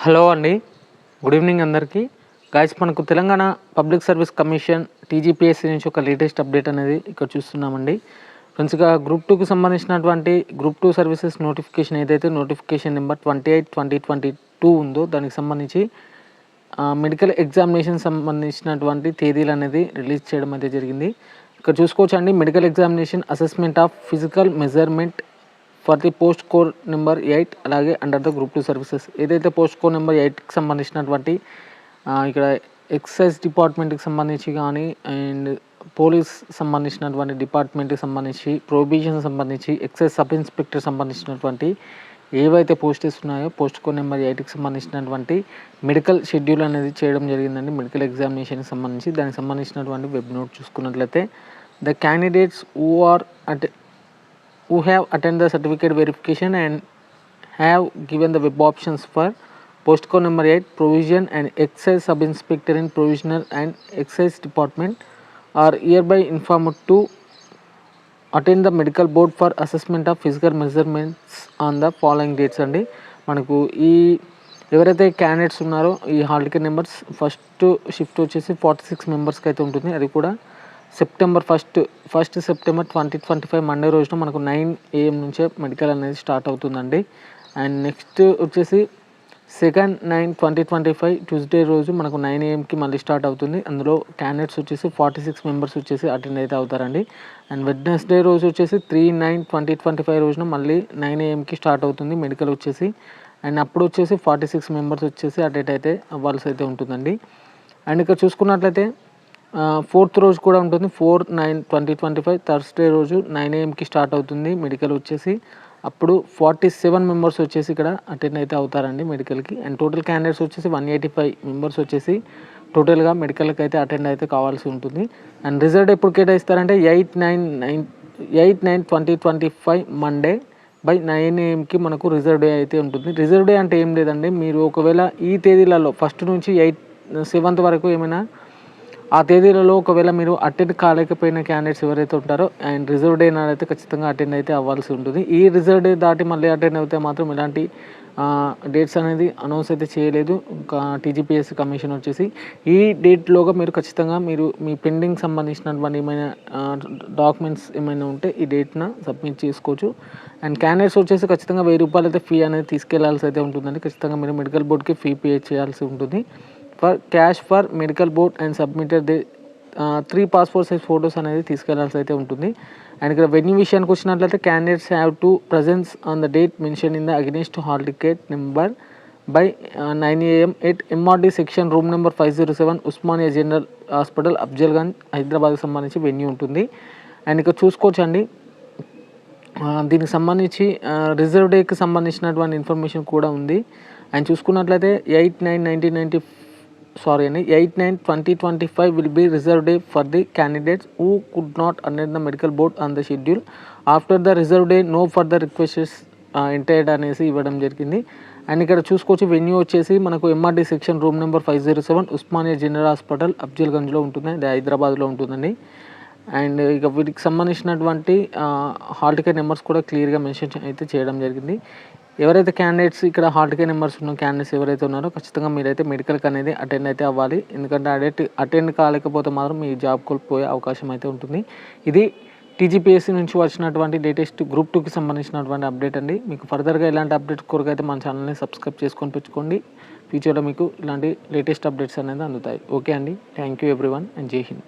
Hello అండి, good evening అందరికీ. Guys, మనకు Telangana public service commission TGPSC నుంచి ఒక లేటెస్ట్ అప్డేట్ అనేది ఇక్కడ చూస్తున్నామండి. ఫ్రెండ్స్గా గ్రూప్ 2కి సంబంధించినటువంటి గ్రూప్ 2 సర్వీసెస్ నోటిఫికేషన్ ఏదైతే నోటిఫికేషన్ నెంబర్ 28/2022 ఉందో దానికి సంబంధించి మెడికల్ ఎగ్జామినేషన్ సంబంధించినటువంటి తేదీలు అనేది రిలీజ్ చేయడం అయితే జరిగింది. ఇక్కడ చూసుకోవచ్చు అండి, medical examination assessment of physical measurement for the post code number 8 అలాగే అండర్ ద గ్రూప్ 2 సర్వీసెస్ ఏదైతే పోస్ట్ కోడ్ నెంబర్ 8కి సంబంధించినటువంటి ఇక్కడ ఎక్సైజ్ డిపార్ట్మెంట్కి సంబంధించి కానీ అండ్ పోలీస్ సంబంధించినటువంటి డిపార్ట్మెంట్కి సంబంధించి ప్రొహిబిషన్ సంబంధించి ఎక్సైజ్ సబ్ ఇన్స్పెక్టర్ సంబంధించినటువంటి ఏవైతే పోస్టెస్ ఉన్నాయో పోస్ట్ కోడ్ నెంబర్ 8కి సంబంధించినటువంటి మెడికల్ షెడ్యూల్ అనేది చేయడం జరిగిందండి. మెడికల్ ఎగ్జామినేషన్కి సంబంధించి దానికి సంబంధించినటువంటి వెబ్ నోట్ చూసుకున్నట్లయితే the candidates who have attended the certificate verification and have given the web options for post code number 8 provision and excise sub inspector in provisional and excise department are hereby informed to attend the medical board for assessment of physical measurements on the following dates అండి. మనకు ఈ ఎవరైతే candidates ఉన్నారో ఈ hall ticket numbers first shift వచ్చేసి 46 మెంబర్స్కి అయితే ఉంటుంది. అది కూడా సెప్టెంబర్ 1 సెప్టెంబర్ 2025 మండే రోజున మనకు 9 AM నుంచే మెడికల్ అనేది స్టార్ట్ అవుతుందండి. అండ్ నెక్స్ట్ వచ్చేసి 2nd 9/2025 ట్యూస్డే రోజు మనకు 9 AMకి మళ్ళీ స్టార్ట్ అవుతుంది. అందులో క్యాండిడేట్స్ వచ్చేసి 46 మెంబర్స్ వచ్చేసి అటెండ్ అయితే అవుతారండి. అండ్ వెడ్నెస్డే రోజు వచ్చేసి 3/9/2025 రోజున మళ్ళీ 9 AMకి స్టార్ట్ అవుతుంది మెడికల్ వచ్చేసి. అండ్ అప్పుడు వచ్చేసి 46 మెంబర్స్ వచ్చేసి అటెండ్ అయితే అవ్వాల్సి అయితే ఉంటుందండి. అండ్ ఇక్కడ చూసుకున్నట్లయితే 4th రోజు కూడా ఉంటుంది. 4/9/2025 థర్స్డే రోజు 9 AMకి స్టార్ట్ అవుతుంది మెడికల్ వచ్చేసి. అప్పుడు 47 మెంబర్స్ వచ్చేసి ఇక్కడ అటెండ్ అయితే అవుతారండి మెడికల్కి. అండ్ టోటల్ క్యాండిడేట్స్ వచ్చేసి 185 మెంబర్స్ వచ్చేసి టోటల్గా మెడికల్కి అయితే అటెండ్ అయితే కావాల్సి ఉంటుంది. అండ్ రిజల్ట్ ఎప్పుడు కేటాయిస్తారంటే 8/9/2025 మండే బై 9 AMకి మనకు రిజర్వ్ డే అయితే ఉంటుంది. రిజర్వ్ డే అంటే ఏం లేదండి, మీరు ఒకవేళ ఈ తేదీలలో 1st నుంచి 7th వరకు ఏమైనా ఆ తేదీలలో ఒకవేళ మీరు అటెండ్ కాలేకపోయిన క్యాండిడేట్స్ ఎవరైతే ఉంటారో అండ్ రిజర్వ్ డే నాడైతే ఖచ్చితంగా అటెండ్ అయితే అవ్వాల్సి ఉంటుంది. ఈ రిజర్వ్ డే దాటి మళ్ళీ అటెండ్ అయితే మాత్రం ఇలాంటి డేట్స్ అనేది అనౌన్స్ అయితే చేయలేదు టీజీపీఎస్సీ కమిషన్ వచ్చేసి. ఈ డేట్లోగా మీరు ఖచ్చితంగా మీ పెండింగ్ సంబంధించినటువంటి ఏమైనా డాక్యుమెంట్స్ ఏమైనా ఉంటే ఈ డేట్న సబ్మిట్ చేసుకోవచ్చు. అండ్ క్యాండిడేట్స్ వచ్చేసి ఖచ్చితంగా 1000 రూపాయలు అయితే ఫీ అనేది తీసుకెళ్లాల్సి అయితే ఉంటుందండి. ఖచ్చితంగా మీరు మెడికల్ బోర్డ్కి ఫీ పే చేయాల్సి ఉంటుంది. For cash for medical board and submitted 3 passport size photos అనేది తీసుకెళ్లాల్సి అయితే ఉంటుంది. అండ్ ఇక్కడ వెన్యూ విషయానికి వచ్చినట్లయితే candidates have to presence on the date mention in the against hall ticket number by 9 AM at MRD section room number 507 Osmania general hospital Afzalgunj హైదరాబాద్కి సంబంధించి venue ఉంటుంది. And ఇక్కడ చూసుకోవచ్చండి, దీనికి సంబంధించి రిజర్వ్ డేకి సంబంధించినటువంటి ఇన్ఫర్మేషన్ కూడా ఉంది. అండ్ చూసుకున్నట్లయితే 8/9/2025 will be reserved day for the candidates who could not attend the medical board on the schedule. After the reserved day, no further requests entered అనేసి ఇవ్వడం జరిగింది. అండ్ ఇక్కడ చూసుకోవచ్చు వెన్యూ వచ్చేసి మనకు MRD section room number 507 Osmania general hospital అఫ్జల్గంజ్లో ఉంటుంది, అది హైదరాబాద్లో ఉంటుందండి. అండ్ ఇక వీటికి సంబంధించినటువంటి హాల్ టికెట్ నెంబర్స్ కూడా క్లియర్గా మెన్షన్ అయితే చేయడం జరిగింది. ఎవరైతే క్యాండిడేట్స్ ఇక్కడ హాల్ టికెట్ నెంబర్స్ ఉన్న క్యాండిడేట్స్ ఎవరైతే ఉన్నారో ఖచ్చితంగా మీరైతే మెడికల్కి అనేది అటెండ్ అయితే అవ్వాలి. ఎందుకంటే అటెండ్ కాలేకపోతే మాత్రం మీ జాబ్ కోల్పోయే అవకాశం అయితే ఉంటుంది. ఇది టీజీపీఎస్సీ నుంచి వచ్చినటువంటి లేటెస్ట్ గ్రూప్ 2కి సంబంధించినటువంటి అప్డేట్ అండి. మీకు ఫర్దర్గా ఇలాంటి అప్డేట్స్ కొరకైతే మన ఛానల్ని సబ్స్క్రైబ్ చేసుకొని పెట్టుకోండి. ఫ్యూచర్లో మీకు ఇలాంటి లేటెస్ట్ అప్డేట్స్ అనేది అందుతాయి. ఓకే అండి, థ్యాంక్ యూ ఎవ్రీవన్ అండ్ జై హింద్.